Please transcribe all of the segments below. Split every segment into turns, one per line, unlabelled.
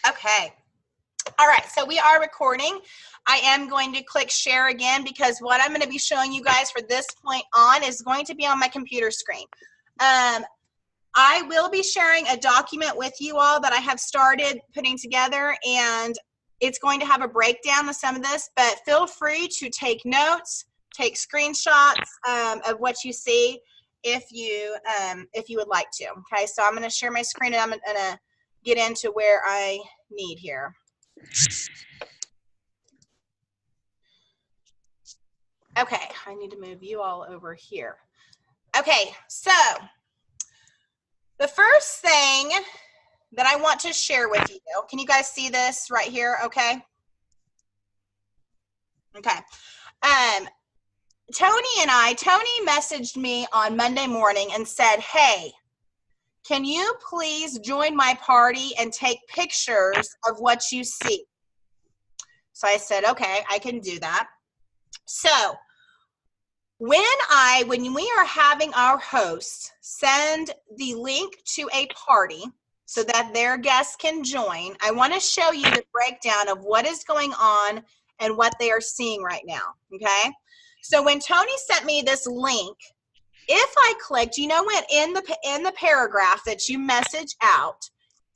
Okay. All right, so we are recording. I am going to click share again because what I'm going to be showing you guys for this point on is going to be on my computer screen. I will be sharing a document with you all that I have started putting together, and it's going to have a breakdown of some of this, but feel free to take notes, take screenshots of what you see if you would like to. Okay, so I'm going to share my screen and I'm going to get into where I need here. Okay, I need to move you all over here. Okay, so the first thing that I want to share with you, can you guys see this right here? Okay. Okay. Tony messaged me on Monday morning and said, hey, can you please join my party and take pictures of what you see? So I said, okay, I can do that. So when we are having our hosts send the link to a party so that their guests can join, I want to show you the breakdown of what is going on and what they are seeing right now, okay? So when Tony sent me this link, if I clicked, you know when in the paragraph that you message out,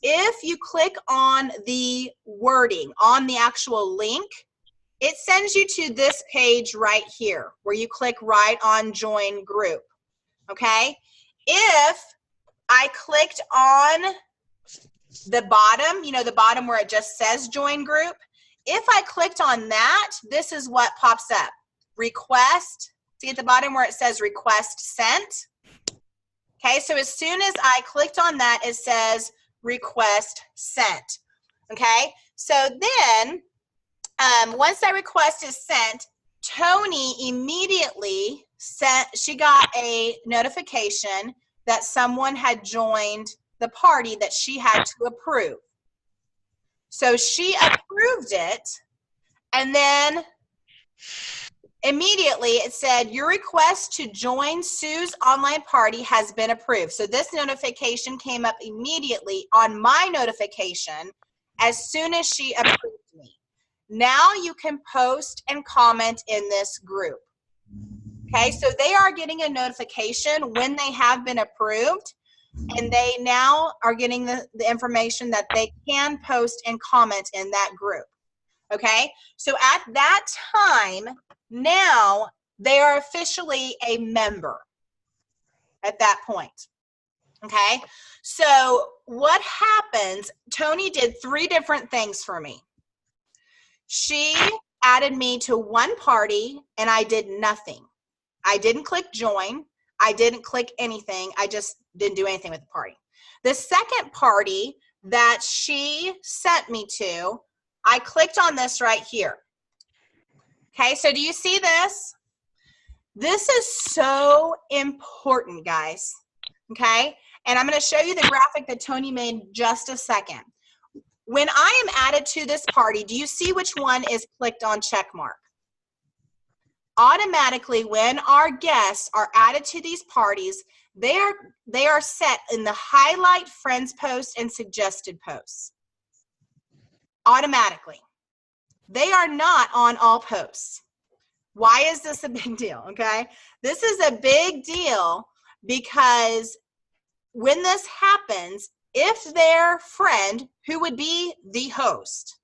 if you click on the wording on the actual link, it sends you to this page right here where you click right on join group, okay? If I clicked on the bottom, you know, the bottom where it just says join group, if I clicked on that, this is what pops up. Request, see at the bottom where it says request sent? Okay, so as soon as I clicked on that, it says request sent, okay? So then, once that request is sent, Tony immediately she got a notification that someone had joined the party that she had to approve. So she approved it, and then immediately it said, your request to join Sue's online party has been approved. So this notification came up immediately on my notification as soon as she approved me. Now you can post and comment in this group. Okay, so they are getting a notification when they have been approved, and they now are getting the information that they can post and comment in that group. Okay, so at that time, now they are officially a member at that point. Okay, so what happens, Tony did 3 different things for me. She added me to one party and I did nothing. I didn't click join. I didn't click anything. I just didn't do anything with the party. The second party that she sent me to, I clicked on this right here. Okay, so do you see this? This is so important, guys. Okay, and I'm going to show you the graphic that Tony made in just a second. When I am added to this party, do you see which one is clicked on check mark? Automatically, when our guests are added to these parties, they are set in the highlight friends post and suggested posts. Automatically. They are not on all posts. Why is this a big deal? Okay, this is a big deal because when this happens, if their friend, who would be the host,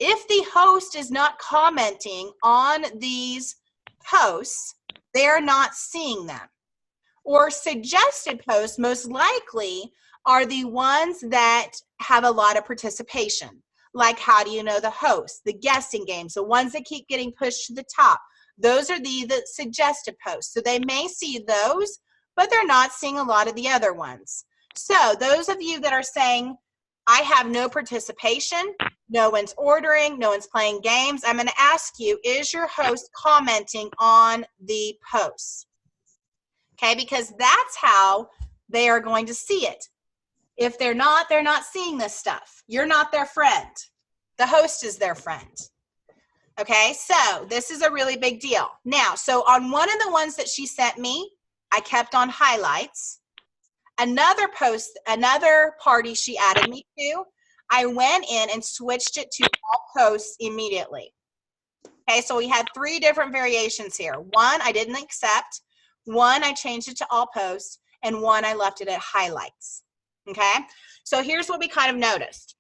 if the host is not commenting on these posts, they're not seeing them. Or suggested posts most likely are the ones that have a lot of participation, like how do you know the host, the guessing games, the ones that keep getting pushed to the top. Those are the suggested posts. So they may see those, but they're not seeing a lot of the other ones. So those of you that are saying, I have no participation, no one's ordering, no one's playing games, I'm going to ask you, is your host commenting on the posts? Okay, because that's how they are going to see it. If they're not seeing this stuff. You're not their friend. The host is their friend. Okay, so this is a really big deal. Now, so on one of the ones that she sent me, I kept on highlights. Another post, another party she added me to, I went in and switched it to all posts immediately. Okay, so we had 3 different variations here. 1 I didn't accept, 1 I changed it to all posts, and 1 I left it at highlights. Okay, so here's what we kind of noticed.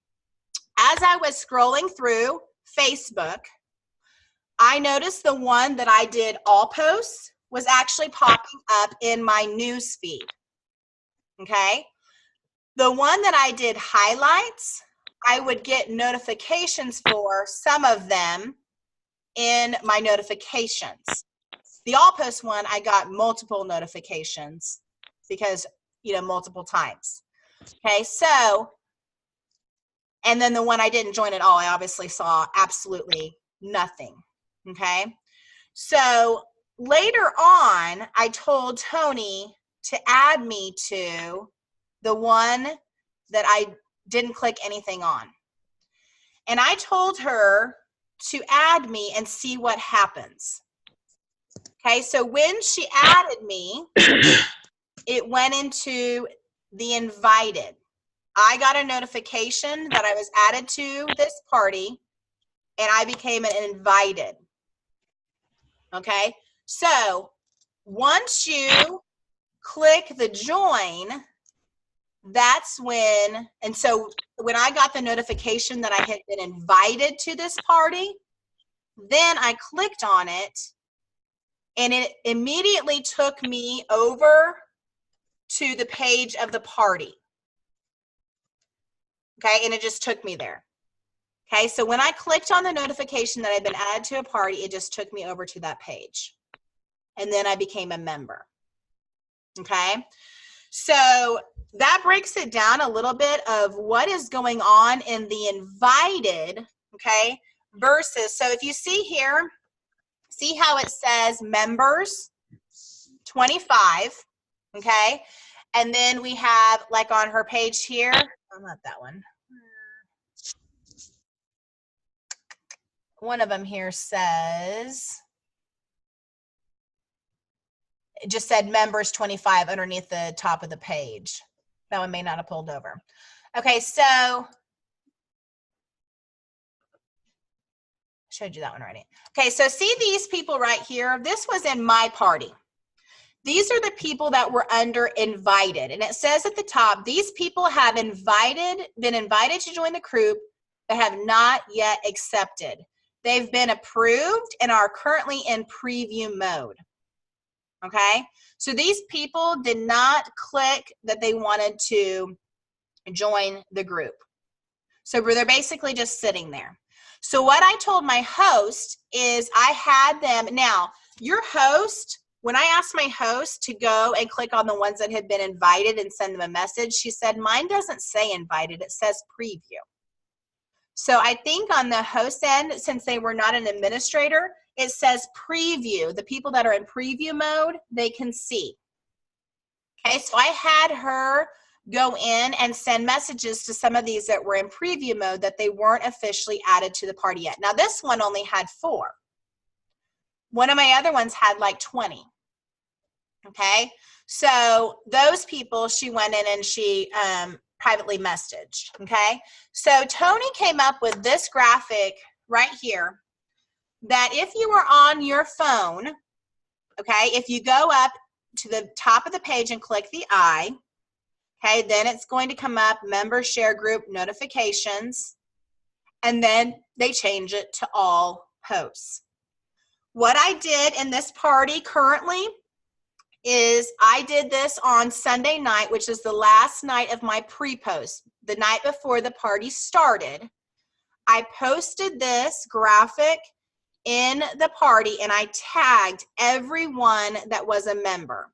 As I was scrolling through Facebook, I noticed the one that I did all posts was actually popping up in my news feed. Okay, the one that I did highlights, I would get notifications for some of them in my notifications. The all post one, I got multiple notifications because, multiple times. Okay, so, and then the one I didn't join at all, I obviously saw absolutely nothing. Okay, so later on, I told Tony to add me to the one that I didn't click anything on. And I told her to add me and see what happens. Okay, so when she added me, it went into the invited. I got a notification that I was added to this party, and I became an invited. Okay, so once you click the join, that's when, and so when I got the notification that I had been invited to this party, then I clicked on it, and it immediately took me over to the page of the party. Okay, and it just took me there. Okay, so when I clicked on the notification that I'd been added to a party, it just took me over to that page. And then I became a member. Okay, so that breaks it down a little bit of what is going on in the invited, okay, versus, so if you see here, see how it says members 25, okay, and then we have, like on her page here, oh, not that one. One of them here says, it just said members 25 underneath the top of the page. That one may not have pulled over. Okay, so I showed you that one already. Okay, so see these people right here? This was in my party. These are the people that were under invited. And it says at the top, these people have been invited to join the group but have not yet accepted. They've been approved and are currently in preview mode. Okay, so these people did not click that they wanted to join the group. So they're basically just sitting there. So what I told my host is I had them, now your host, when I asked my host to go and click on the ones that had been invited and send them a message, she said, mine doesn't say invited, it says preview. So I think on the host end, since they were not an administrator, it says preview. The people that are in preview mode, they can see. Okay, so I had her go in and send messages to some of these that were in preview mode that they weren't officially added to the party yet. Now this one only had 4. One of my other ones had like 20. Okay, so those people, she went in and she privately messaged. Okay, so Tony came up with this graphic right here that if you were on your phone, okay, if you go up to the top of the page and click the I, okay, then it's going to come up member share group notifications, and then they change it to all posts. What I did in this party currently is I did this on Sunday night, which is the last night of my pre-post, the night before the party started. I posted this graphic in the party and I tagged everyone that was a member.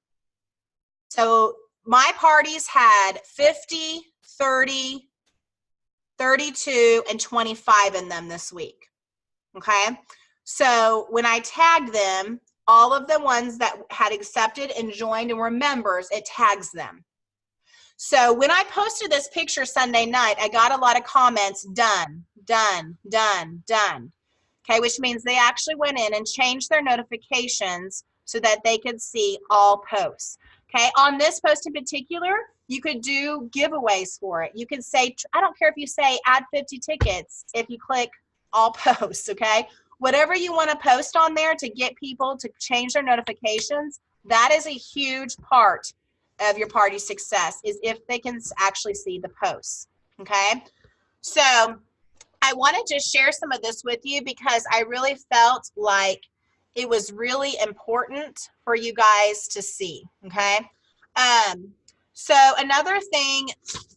So my parties had 50, 30, 32, and 25 in them this week. Okay, so when I tagged them, all of the ones that had accepted and joined and were members, it tags them. So when I posted this picture Sunday night, I got a lot of comments, done, done, done, done. Okay, which means they actually went in and changed their notifications so that they could see all posts. Okay, on this post in particular, You could do giveaways for it. You could say, I don't care if you say add 50 tickets if you click all posts, okay? Whatever you want to post on there to get people to change their notifications, that is a huge part of your party success, is if they can actually see the posts, okay? So I want to just share some of this with you because I really felt like it was really important for you guys to see, okay? So another thing,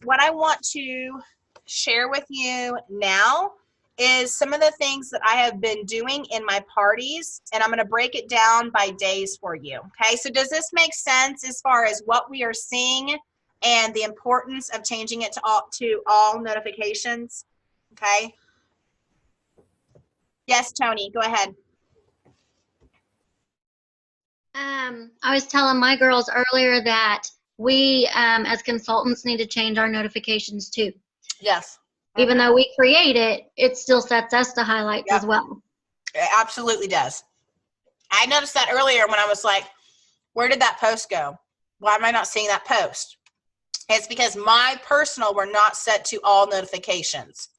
what I want to share with you now is some of the things that I have been doing in my parties, and I'm going to break it down by days for you, okay? So does this make sense as far as what we are seeing and the importance of changing it to all notifications, okay? Yes, Tony, go ahead.
I was telling my girls earlier that we, as consultants, need to change our notifications too.
Yes.
Even though we create it, it still sets us to highlights as well.
It absolutely does. I noticed that earlier when I was like, where did that post go? Why am I not seeing that post? It's because my personal were not set to all notifications.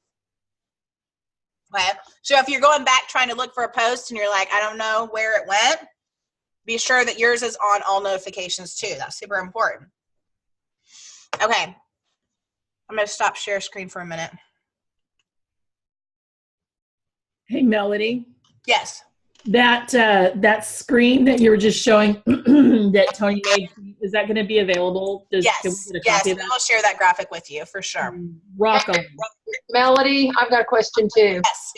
Okay. So if you're going back trying to look for a post and you're like, I don't know where it went, be sure that yours is on all notifications too. That's super important. Okay. I'm going to stop share screen for a minute.
Hey, Melody.
Yes.
That screen that you were just showing that Tony made, is that going to be available?
Yes. Yes. I'll share that graphic with you for sure.
Rock on.
Melody, I've got a question too.
Yes.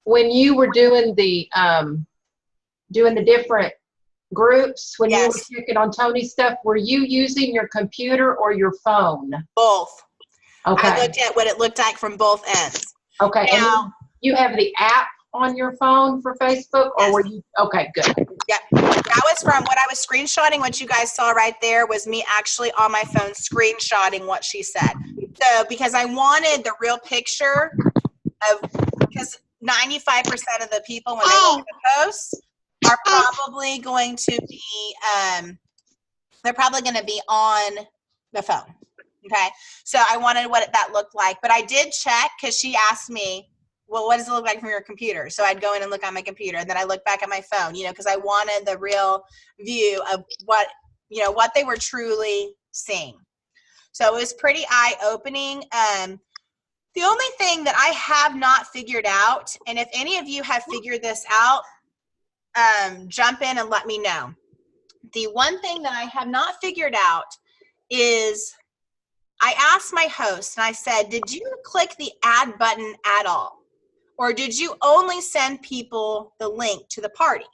When you were doing the different groups, when you were checking on Tony's stuff, were you using your computer or your phone?
Both.
Okay.
I looked at what it looked like from both ends.
Okay.
Now,
and you have the app on your phone for Facebook, or were you? Okay, good.
Yep. That was from what I was screenshotting. What you guys saw right there was me actually on my phone screenshotting what she said. So because I wanted the real picture of, because 95% of the people when they look at the posts are probably going to be, they're probably going to be on the phone. Okay. So I wanted what that looked like, but I did check because she asked me, well, what does it look like from your computer? So I'd go in and look on my computer, and then I look back at my phone, you know, because I wanted the real view of what, you know, what they were truly seeing. So it was pretty eye-opening. The only thing that I have not figured out, and if any of you have figured this out, jump in and let me know. The one thing that I have not figured out is I asked my host and I said, did you click the add button at all? Or did you only send people the link to the party?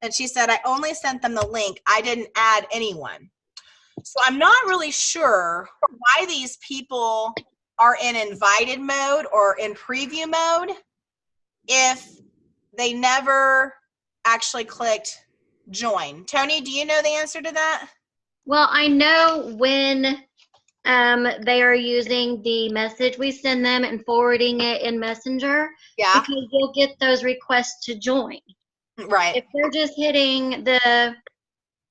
And she said, I only sent them the link. I didn't add anyone. So I'm not really sure why these people are in invited mode or in preview mode if they never actually clicked join. Tony, do you know the answer to that?
Well, I know when they are using the message we send them and forwarding it in Messenger, because you'll get those requests to join.
Right.
If they're just hitting the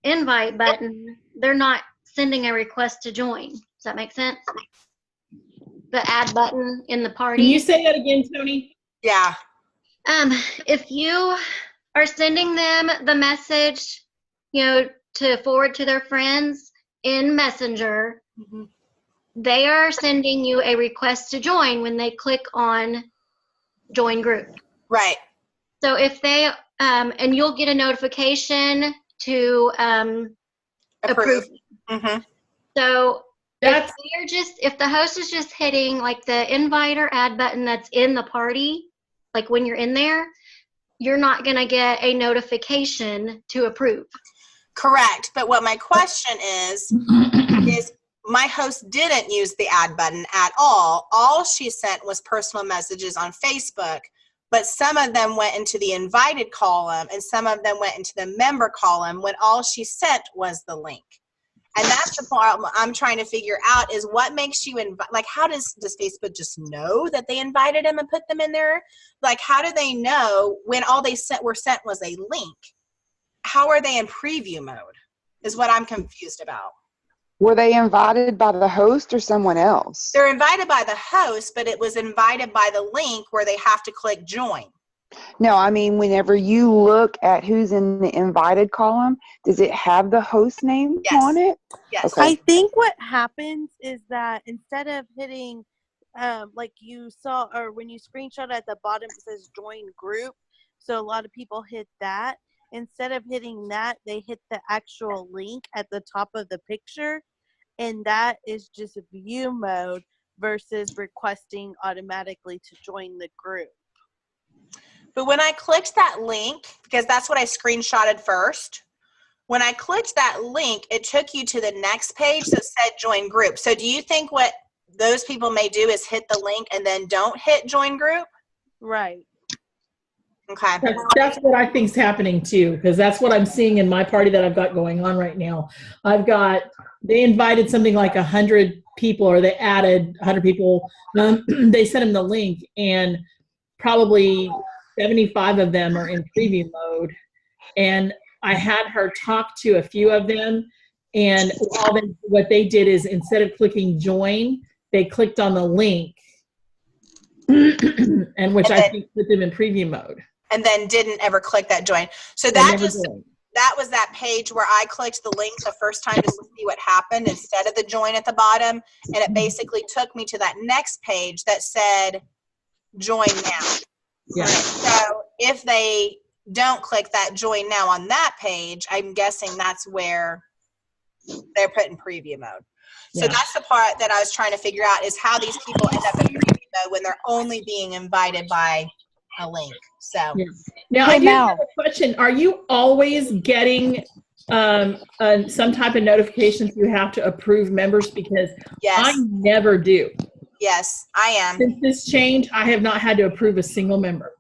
invite button, they're not sending a request to join. Does that make sense? The add button in the party.
Can you say that again, Tony?
Yeah.
If you are sending them the message, you know, to forward to their friends in Messenger, they are sending you a request to join when they click on join group.
Right.
So if they, and you'll get a notification to approve. So if the host is just hitting like the invite or add button that's in the party, like when you're in there, you're not going to get a notification to approve.
Correct. But what my question is my host didn't use the add button at all. All she sent was personal messages on Facebook, but some of them went into the invited column and some of them went into the member column when all she sent was the link. And that's the problem I'm trying to figure out is what makes you invite, like how does Facebook just know that they invited them and put them in there? Like how do they know when all they were sent was a link? How are they in preview mode is what I'm confused about.
Were they invited by the host or someone else?
They're invited by the host, but it was invited by the link where they have to click join.
No, I mean, whenever you look at who's in the invited column, does it have the host name
Yes.
on it?
Yes.
Okay.
I think what happens is that instead of hitting, like you saw, or when you screenshot at the bottom, it says join group. So a lot of people hit that. Instead of hitting that, they hit the actual link at the top of the picture. And that is just view mode versus requesting automatically to join the group.
But when I clicked that link, because that's what I screenshotted first, when I clicked that link, it took you to the next page that said join group. So do you think what those people may do is hit the link and then don't hit join group?
Right.
Okay.
That's what I think is happening too, because that's what I'm seeing in my party that I've got going on right now. They invited something like 100 people, or they added 100 people. They sent them the link, and probably 75 of them are in preview mode. And I had her talk to a few of them, and what they did is instead of clicking join, they clicked on the link, and I think put them in preview mode.
And then didn't ever click that join. So that was that page where I clicked the link the first time to see what happened instead of the join at the bottom. And it basically took me to that next page that said join now.
Yeah.
So if they don't click that join now on that page, I'm guessing that's where they're put in preview mode. So that's the part that I was trying to figure out, is how these people end up in preview mode when they're only being invited by a link. So
now I do have a question. Are you always getting some type of notifications you have to approve members? Because I never do.
Yes, I am.
Since this change, I have not had to approve a single member.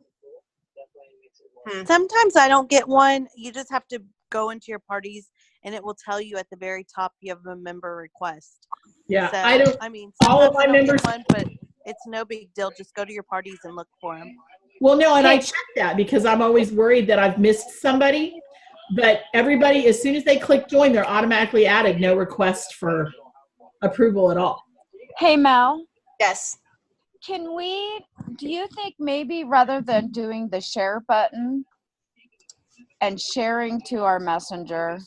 Sometimes I don't get one. You just have to go into your parties, and it will tell you at the very top you have a member request.
Yeah,
so, I mean, all of my members, one, but it's no big deal. Just go to your parties and look for them.
Well, no, and I check that because I'm always worried that I've missed somebody. But everybody, as soon as they click join, they're automatically added. No request for approval at all.
Hey, Mel.
Yes.
Do you think maybe rather than doing the share button and sharing to our messenger,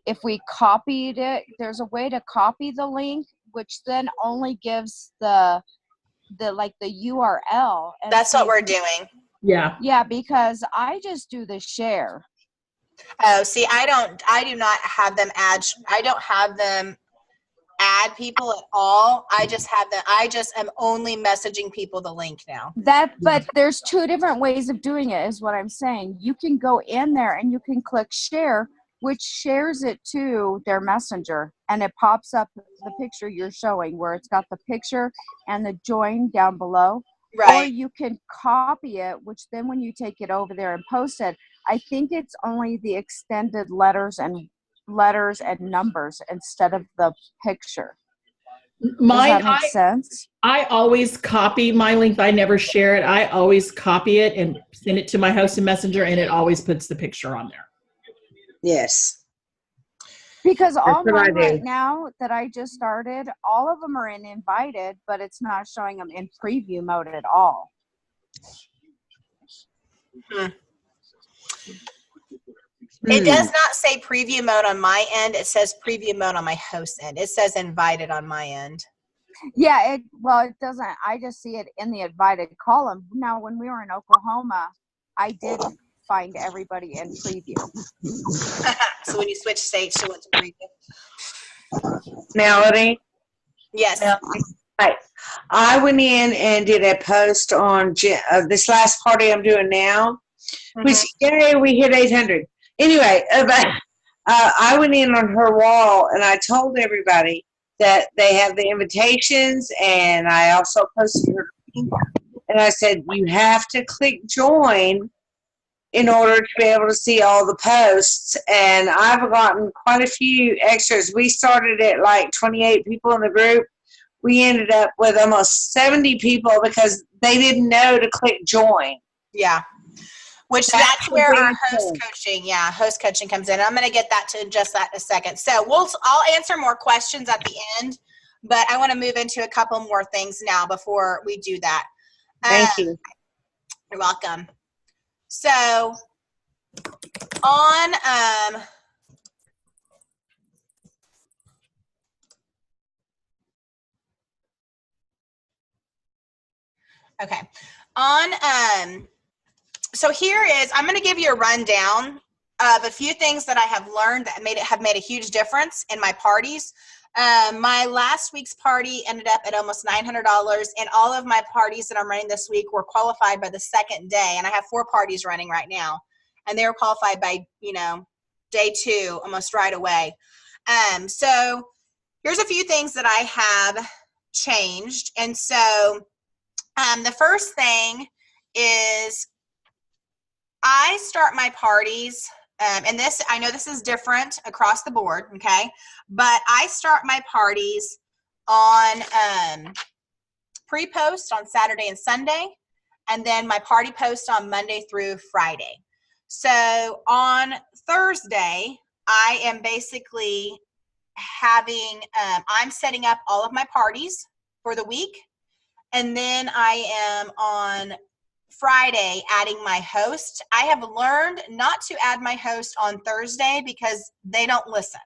if we copied it, there's a way to copy the link, which then only gives the URL. And
that's what we're doing.
Yeah, because I just do the share.
Oh, see, I do not have them add people at all. I just am only messaging people the link now.
But there's two different ways of doing it, is what I'm saying. You can go in there and you can click share, which shares it to their messenger, and it pops up the picture you're showing where it's got the picture and the join down below.
Right.
Or you can copy it, which then when you take it over there and post it, I think it's only the extended letters and numbers instead of the picture. Does that make sense?
I always copy my link. I never share it. I always copy it and send it to my host and messenger, and it always puts the picture on there.
Yes.
Because all mine right now that I just started, all of them are in invited, but it's not showing them in preview mode at all.
It does not say preview mode on my end. It says preview mode on my host end. It says invited on my end.
Yeah, it doesn't. I just see it in the invited column. Now, when we were in Oklahoma, I did find everybody in preview.
So when you switch states, she went to preview.
Melody?
Yes.
Hi. I went in and did a post on this last party I'm doing now, which, yay, we hit 800. Anyway, I went in on her wall and I told everybody that they have the invitations, and I also posted her link, and I said, you have to click join in order to be able to see all the posts. And I've gotten quite a few extras. We started at like 28 people in the group. We ended up with almost 70 people because they didn't know to click join.
Yeah. Which that's where our host coaching comes in. I'm going to get that to just that in a second. So I'll answer more questions at the end, but I want to move into a couple more things now before we do that.
Thank you.
You're welcome. So on okay. So here is, I'm going to give you a rundown of a few things that I have learned that have made a huge difference in my parties. My last week's party ended up at almost $900, and all of my parties that I'm running this week were qualified by the second day, and I have 4 parties running right now, and they were qualified by, day 2, almost right away. So here's a few things that I have changed. And so the first thing is I start my parties, and this, I know this is different across the board, okay? But I start my parties on pre-post on Saturday and Sunday, and then my party post on Monday through Friday. So on Thursday, I am basically having, I'm setting up all of my parties for the week, and then I am on Friday adding my host. I have learned not to add my host on Thursday because they don't listen.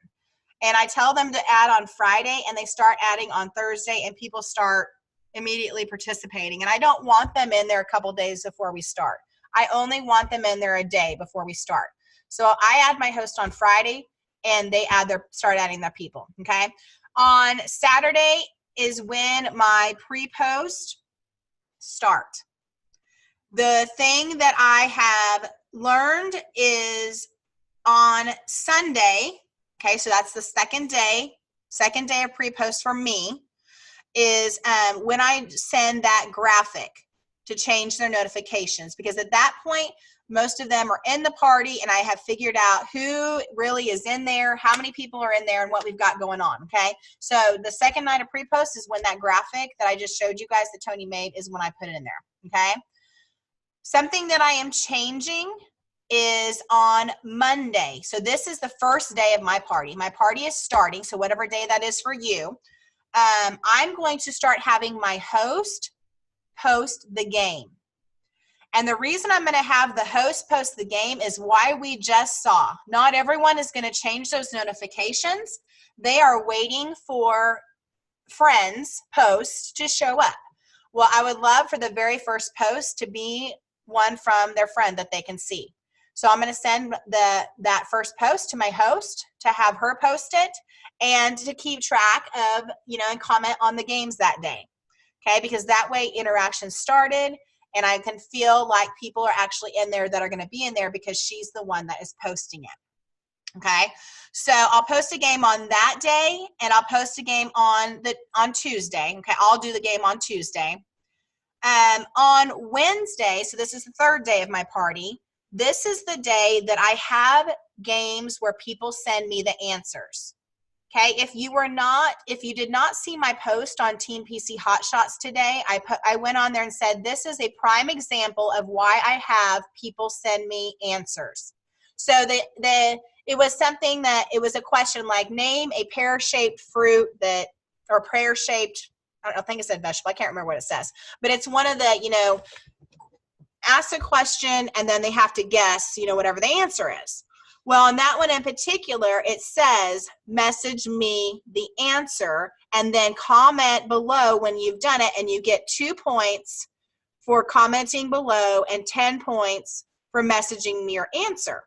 And I tell them to add on Friday, and they start adding on Thursday, and people start immediately participating. And I don't want them in there a couple days before we start. I only want them in there a day before we start. So I add my host on Friday, and they start adding their people, okay? On Saturday is when my pre-post start. The thing that I have learned is on Sunday, okay, so that's the second day of pre-post for me, is when I send that graphic to change their notifications, because at that point, most of them are in the party, and I have figured out who really is in there, how many people are in there, and what we've got going on, okay? So the second night of pre-post is when that graphic that I just showed you guys that Tony made is when I put it in there, okay? Something that I am changing is on Monday. So this is the first day of my party. My party is starting, so whatever day that is for you. I'm going to start having my host post the game. And the reason I'm going to have the host post the game is why we just saw. Not everyone is going to change those notifications. They are waiting for friends' posts to show up. Well, I would love for the very first post to be one from their friend that they can see. So I'm going to send that first post to my host to have her post it, and to keep track of, and comment on the games that day. Okay, because that way interaction started, and I can feel like people are actually in there that are going to be in there because she's the one that is posting it. Okay, so I'll post a game on that day, and I'll post a game on Tuesday. Okay, I'll do the game on Tuesday. On Wednesday, so this is the third day of my party, this is the day that I have games where people send me the answers. Okay, if you did not see my post on Team PC Hotshots today, I went on there and said, this is a prime example of why I have people send me answers. So it was something that, it was a question like, name a pear-shaped fruit or pear-shaped, I think it said vegetable, I can't remember what it says, but it's one of the, ask a question and then they have to guess, whatever the answer is. Well, on that one in particular, it says, message me the answer, and then comment below when you've done it, and you get 2 points for commenting below and 10 points for messaging me your answer.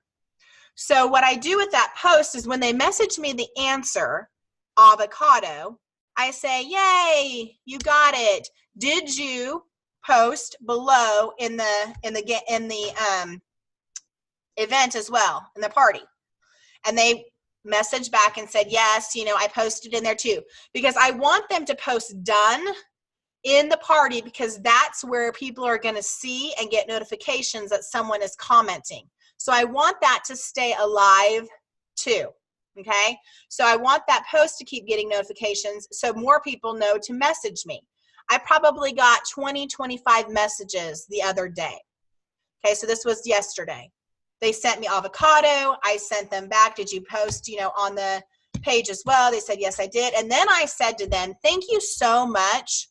So what I do with that post is when they message me the answer, avocado, I say, yay, you got it. Did you post below in the event as well, in the party? And they messaged back and said, yes, I posted in there too, because I want them to post done in the party, because that's where people are going to see and get notifications that someone is commenting. So I want that to stay alive too. Okay, so I want that post to keep getting notifications so more people know to message me. I probably got 20, 25 messages the other day. Okay, so this was yesterday. They sent me avocado. I sent them back. Did you post, on the page as well? They said, yes, I did. And then I said to them, thank you so much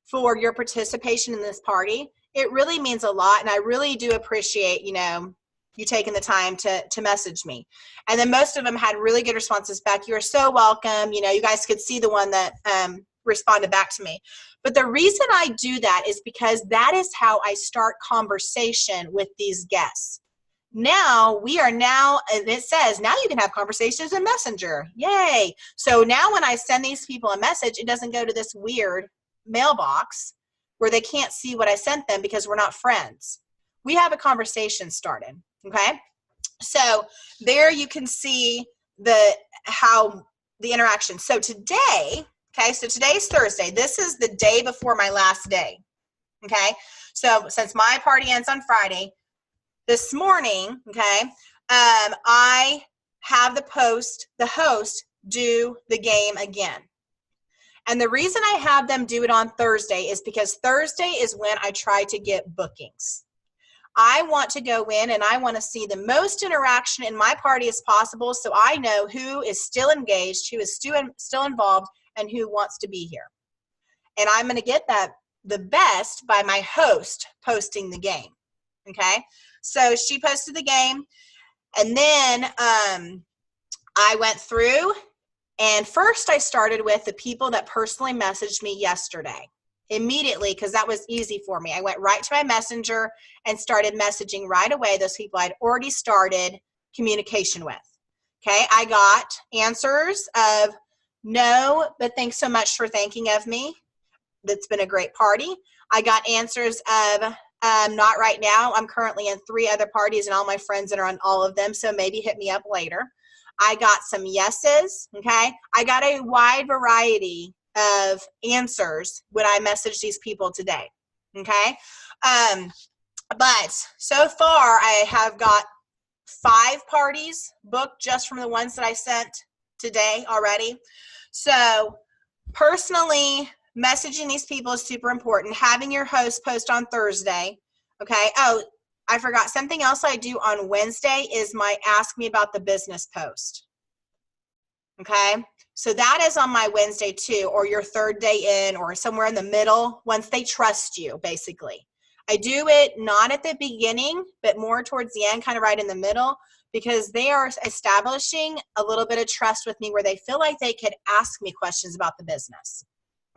for your participation in this party. It really means a lot. And I really do appreciate, you taking the time to message me. And then most of them had really good responses back. You are so welcome. You guys could see the one that responded back to me. But the reason I do that is because that is how I start conversation with these guests. Now and it says, now you can have conversations in Messenger. Yay. So now when I send these people a message, it doesn't go to this weird mailbox where they can't see what I sent them because we're not friends. We have a conversation started. Okay. So there you can see how the interaction. So today, so today's Thursday. This is the day before my last day. Okay. So since my party ends on Friday, this morning, I have the host do the game again. And the reason I have them do it on Thursday is because Thursday is when I try to get bookings. I want to go in and I want to see the most interaction in my party as possible so I know who is still engaged, who is still involved, and who wants to be here. And I'm going to get that the best by my host posting the game. Okay? So she posted the game, and then I went through, and first I started with the people that personally messaged me yesterday. Immediately, because that was easy for me. I went right to my messenger and started messaging right away those people I'd already started communication with. Okay, I got answers of no, but thanks so much for thinking of me. That's been a great party. I got answers of not right now. I'm currently in 3 other parties and all my friends that are on all of them, so maybe hit me up later. I got some yeses, okay? I got a wide variety of answers when I messaged these people today, okay? But so far, I have got 5 parties booked just from the ones that I sent today already. So personally, messaging these people is super important. Having your host post on Thursday, okay? Oh, I forgot. Something else I do on Wednesday is my Ask Me About the Business post, okay? So that is on my Wednesday too, or your third day in, or somewhere in the middle, once they trust you, basically. I do it not at the beginning, but more towards the end, kind of right in the middle, because they are establishing a little bit of trust with me where they feel like they could ask me questions about the business.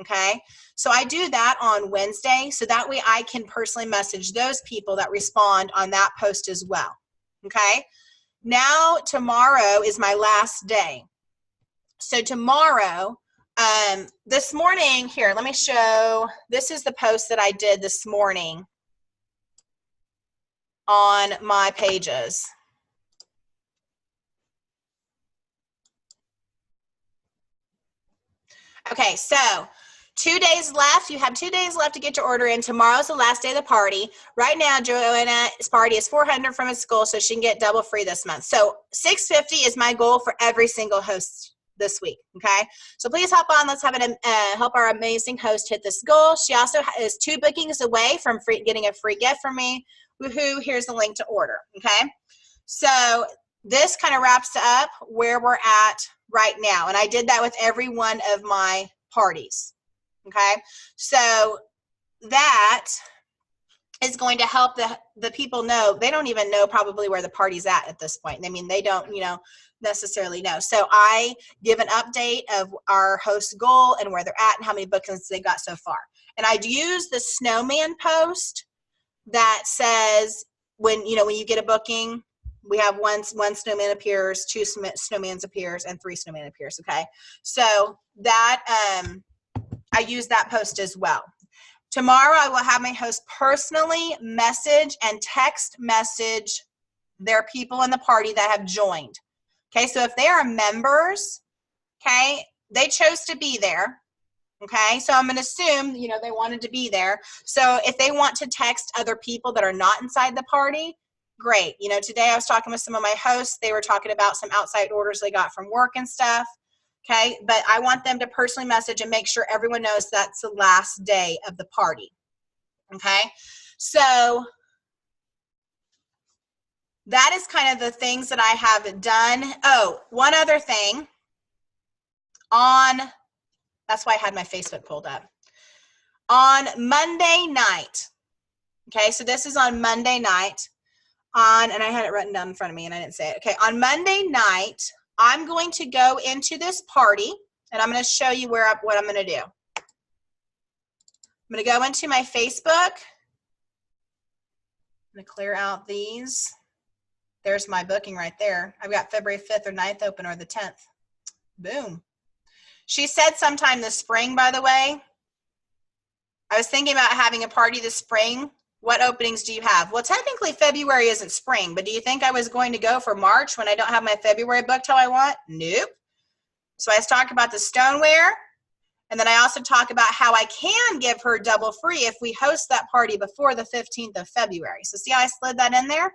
Okay, so I do that on Wednesday, so that way I can personally message those people that respond on that post as well. Okay, now tomorrow is my last day. So tomorrow, this morning, here, let me show, this is the post that I did this morning on my pages. Okay, so 2 days left. You have 2 days left to get your order in. Tomorrow's the last day of the party. Right now, Joanna's party is $400 from its goal, so she can get double free this month. So $650 is my goal for every single host this week, okay? So please hop on. Let's help our amazing host hit this goal. She also is 2 bookings away from getting a free gift from me. Woohoo, here's the link to order, okay? So this kind of wraps up where we're at right now. And I did that with every one of my parties, okay? So that is going to help the people know. They don't even know probably where the party's at this point. I mean, they don't, necessarily know. So I give an update of our host goal and where they're at and how many bookings they got so far. And I'd use the snowman post that says when you get a booking, we have one snowman appears, 2 snowmans appears, and 3 snowman appears, okay? So that, I use that post as well. Tomorrow, I will have my host personally message and text message their people in the party that have joined. Okay, so if they are members, okay, they chose to be there. Okay, so I'm going to assume, they wanted to be there. So if they want to text other people that are not inside the party, great. Today I was talking with some of my hosts. They were talking about some outside orders they got from work and stuff. Okay, but I want them to personally message and make sure everyone knows that's the last day of the party. Okay, so that is kind of the things that I have done. Oh, one other thing. That's why I had my Facebook pulled up. On Monday night, okay, so this is on Monday night, and I had it written down in front of me and I didn't say it. Okay, on Monday night, I'm going to go into this party, and I'm going to show you what I'm going to do. I'm going to go into my Facebook. I'm going to clear out these. There's my booking right there. I've got February 5th or 9th open, or the 10th. Boom. She said sometime this spring, by the way. I was thinking about having a party this spring. What openings do you have? Well, technically February isn't spring, but do you think I was going to go for March when I don't have my February booked how I want? Nope. So I was talking about the stoneware, and then I also talk about how I can give her double free if we host that party before the 15th of February. So see how I slid that in there?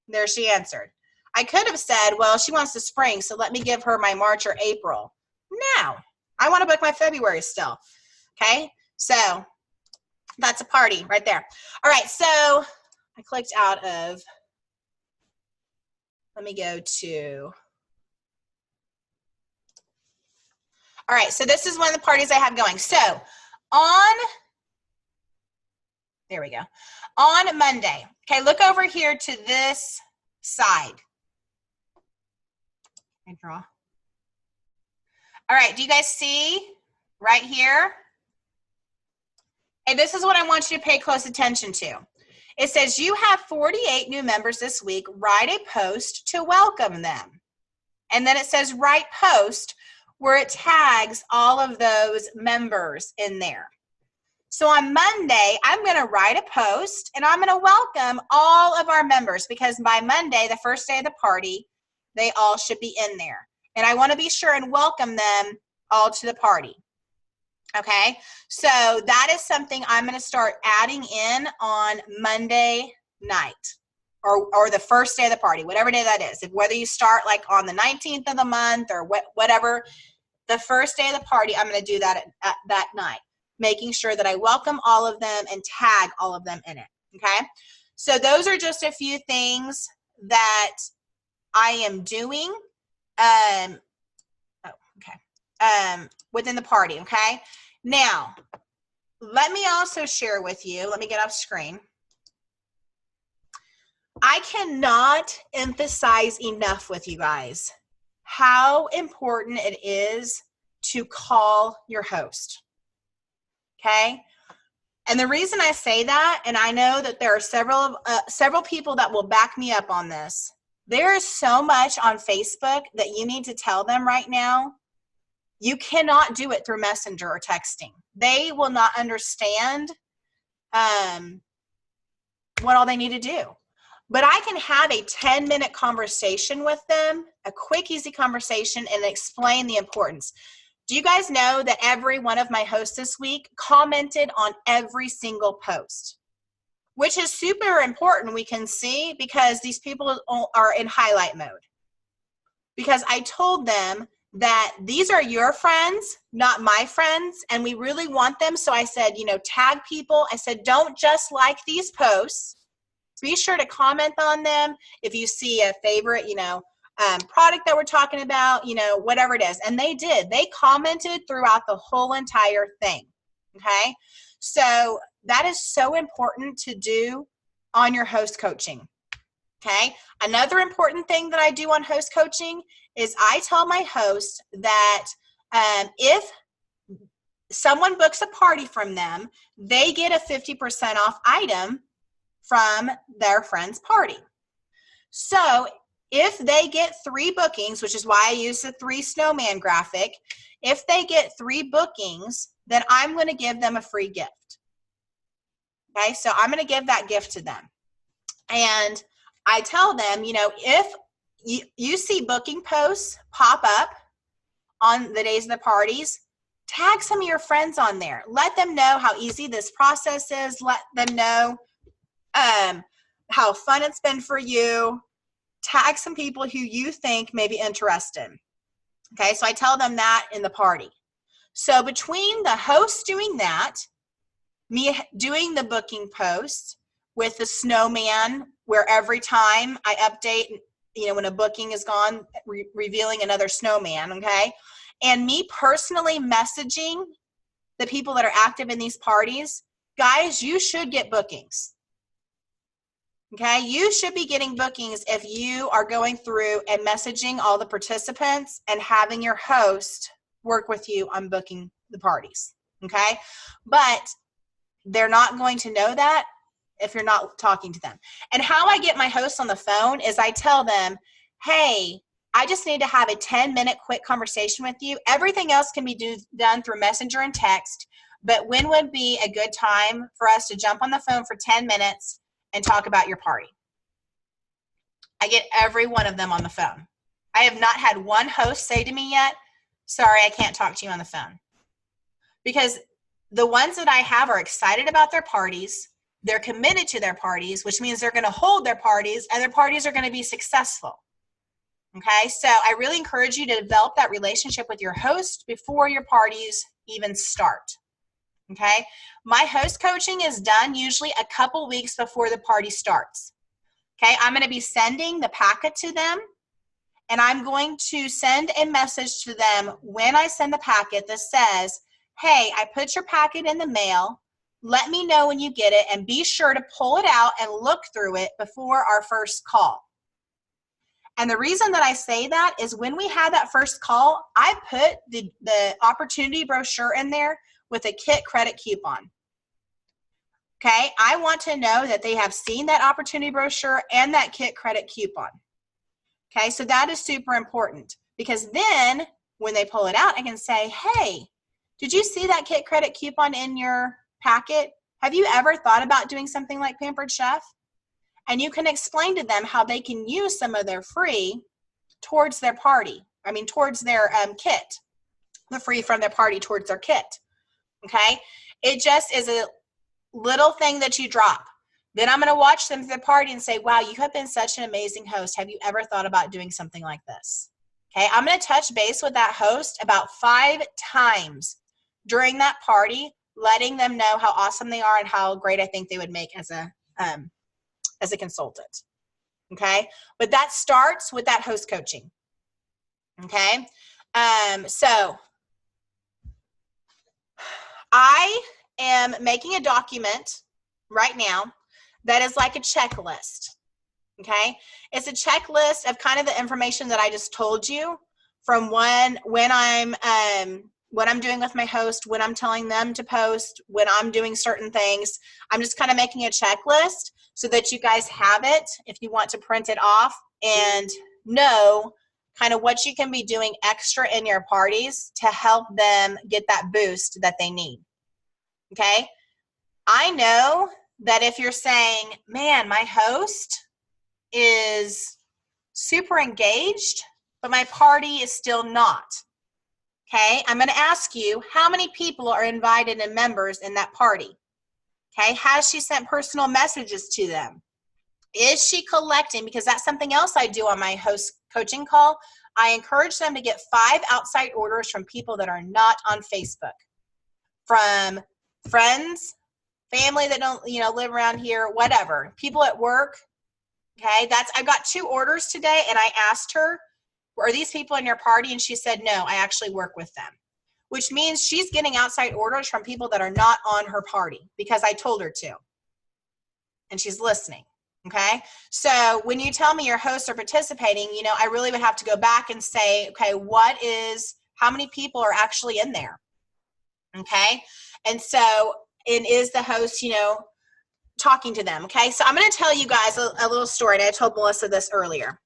There she answered. I could have said, well, she wants the spring, so let me give her my March or April. No, I want to book my February still. Okay, so that's a party right there. All right, so I clicked out of, let me go to, all right, so this is one of the parties I have going. So there we go. On Monday, okay, look over here to this side. I draw. All right, do you guys see right here? And this is what I want you to pay close attention to. It says you have 48 new members this week. Write a post to welcome them. And then it says write post where it tags all of those members in there. So on Monday, I'm going to write a post and I'm going to welcome all of our members, because by Monday, the first day of the party, they all should be in there. And I want to be sure and welcome them all to the party. Okay, so that is something I'm going to start adding in on Monday night, or the first day of the party, whatever day that is. Whether you start like on the 19th of the month or whatever, the first day of the party, I'm going to do that at that night, making sure that I welcome all of them and tag all of them in it. Okay, so those are just a few things that I am doing within the party. Okay, now let me also share with you, let me get off screen. I cannot emphasize enough with you guys how important it is to call your host. Okay, and the reason I say that, and I know that there are several people that will back me up on this, there is so much on Facebook that you need to tell them right now. You cannot do it through Messenger or texting. They will not understand what all they need to do. But I can have a 10-minute conversation with them, a quick, easy conversation, and explain the importance. Do you guys know that every one of my hosts this week commented on every single post? Which is super important, we can see, because these people are in highlight mode. Because I told them that these are your friends, not my friends, and we really want them. So I said, tag people. I said, don't just like these posts. Be sure to comment on them. If you see a favorite, product that we're talking about, whatever it is. And they did. They commented throughout the whole entire thing. Okay? So that is so important to do on your host coaching. Okay? Another important thing that I do on host coaching is I tell my host that if someone books a party from them, they get a 50% off item from their friend's party. So if they get 3 bookings, which is why I use the 3 snowman graphic, if they get 3 bookings, then I'm going to give them a free gift. Okay, so I'm going to give that gift to them. And I tell them, if you see booking posts pop up on the days of the parties, tag some of your friends on there. Let them know how easy this process is. Let them know how fun it's been for you. Tag some people who you think may be interested. Okay, so I tell them that in the party. So between the host doing that, me doing the booking posts, with the snowman, where every time I update, when a booking is gone, revealing another snowman, okay? And me personally messaging the people that are active in these parties, guys, you should get bookings. Okay, you should be getting bookings if you are going through and messaging all the participants and having your host work with you on booking the parties. Okay, but they're not going to know that if you're not talking to them. And how I get my hosts on the phone is I tell them, hey, I just need to have a 10-minute quick conversation with you. Everything else can be done through Messenger and text, but when would be a good time for us to jump on the phone for 10 minutes and talk about your party? I get every one of them on the phone. I have not had one host say to me yet, sorry, I can't talk to you on the phone. Because the ones that I have are excited about their parties. They're committed to their parties, which means they're going to hold their parties, and their parties are going to be successful. Okay, so I really encourage you to develop that relationship with your host before your parties even start. Okay, my host coaching is done usually a couple weeks before the party starts. Okay, I'm going to be sending the packet to them, and I'm going to send a message to them when I send the packet that says, hey, I put your packet in the mail. Let me know when you get it, and be sure to pull it out and look through it before our first call. And the reason that I say that is when we had that first call, I put the opportunity brochure in there with a kit credit coupon. Okay, I want to know that they have seen that opportunity brochure and that kit credit coupon. Okay, so that is super important, because then when they pull it out, I can say, hey, did you see that kit credit coupon in your packet? Have you ever thought about doing something like Pampered Chef? And you can explain to them how they can use some of their free towards their party. Towards their kit. The free from their party towards their kit. Okay? It just is a little thing that you drop. Then I'm going to watch them through the party and say, wow, you have been such an amazing host. Have you ever thought about doing something like this? Okay? I'm going to touch base with that host about 5 times during that party, letting them know how awesome they are and how great I think they would make as a consultant. Okay, but that starts with that host coaching. Okay, so I am making a document right now that is like a checklist. Okay, it's a checklist of kind of the information that I just told you from when what I'm doing with my host, when I'm telling them to post, when I'm doing certain things. I'm just kind of making a checklist so that you guys have it if you want to print it off and know kind of what you can be doing extra in your parties to help them get that boost that they need. Okay? I know that if you're saying, man, my host is super engaged, but my party is still not. Okay, I'm going to ask you, how many people are invited and members in that party? Okay, has she sent personal messages to them? Is she collecting? Because that's something else I do on my host coaching call. I encourage them to get 5 outside orders from people that are not on Facebook. From friends, family that don't, live around here, whatever. People at work. Okay, I got 2 orders today, and I asked her, are these people in your party? And she said, no, I actually work with them, which means she's getting outside orders from people that are not on her party because I told her to. And she's listening. Okay. So when you tell me your hosts are participating, I really would have to go back and say, okay, how many people are actually in there? Okay. And so, and is the host, talking to them? Okay. So I'm going to tell you guys a little story. And I told Melissa this earlier.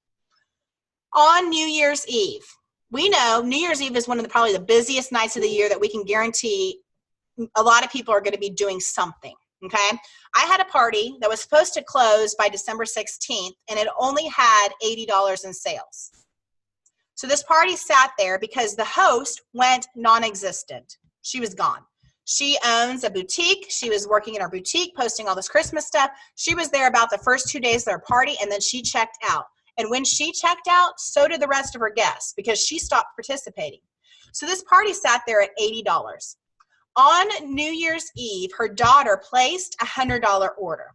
On New Year's Eve, we know New Year's Eve is one of probably the busiest nights of the year that we can guarantee a lot of people are going to be doing something, okay? I had a party that was supposed to close by December 16th, and it only had $80 in sales. So this party sat there because the host went non-existent. She was gone. She owns a boutique. She was working in our boutique, posting all this Christmas stuff. She was there about the first 2 days of their party, and then she checked out. And when she checked out, so did the rest of her guests because she stopped participating. So this party sat there at $80. On New Year's Eve, her daughter placed a $100 order.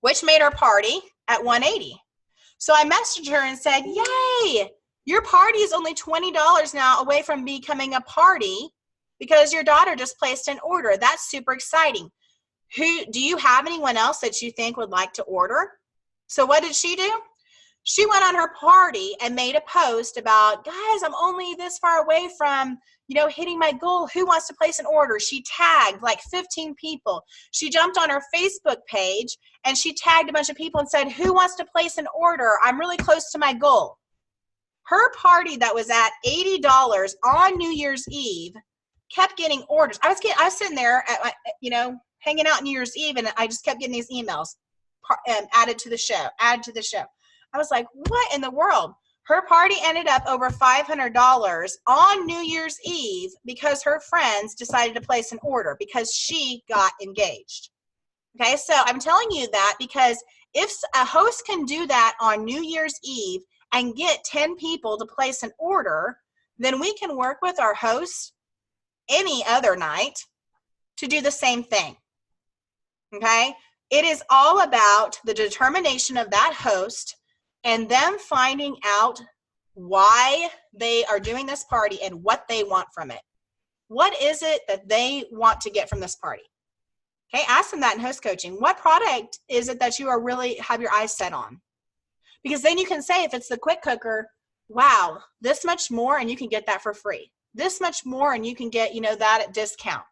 which made her party at $180. So I messaged her and said, yay, your party is only $20 now away from becoming a party because your daughter just placed an order. That's super exciting. Do you have anyone else that you think would like to order? So what did she do? She went on her party and made a post about, guys, I'm only this far away from, hitting my goal. Who wants to place an order? She tagged like 15 people. She jumped on her Facebook page and she tagged a bunch of people and said, who wants to place an order? I'm really close to my goal. Her party that was at $80 on New Year's Eve kept getting orders. I was sitting there at, hanging out New Year's Eve, and I just kept getting these emails added to the show. I was like, what in the world? Her party ended up over $500 on New Year's Eve because her friends decided to place an order because she got engaged. Okay, so I'm telling you that because if a host can do that on New Year's Eve and get 10 people to place an order, then we can work with our hosts any other night to do the same thing. Okay, it is all about the determination of that host and them finding out why they are doing this party and what they want from it. What is it that they want to get from this party? Okay, ask them that in host coaching. What product is it that you are really have your eyes set on? Because then you can say, if it's the quick cooker, wow, this much more and you can get that for free. This much more and you can get, that at discount.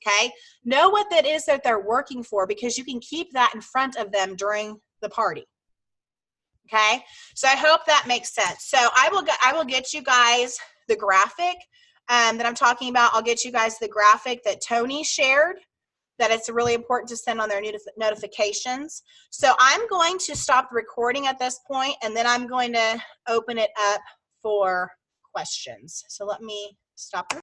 Okay, know what that is that they're working for because you can keep that in front of them during the party. Okay, so I hope that makes sense. So I will get you guys the graphic that I'm talking about. I'll get you guys the graphic that Tony shared, that it's really important to send on their notifications. So I'm going to stop the recording at this point, and then I'm going to open it up for questions. So let me stop.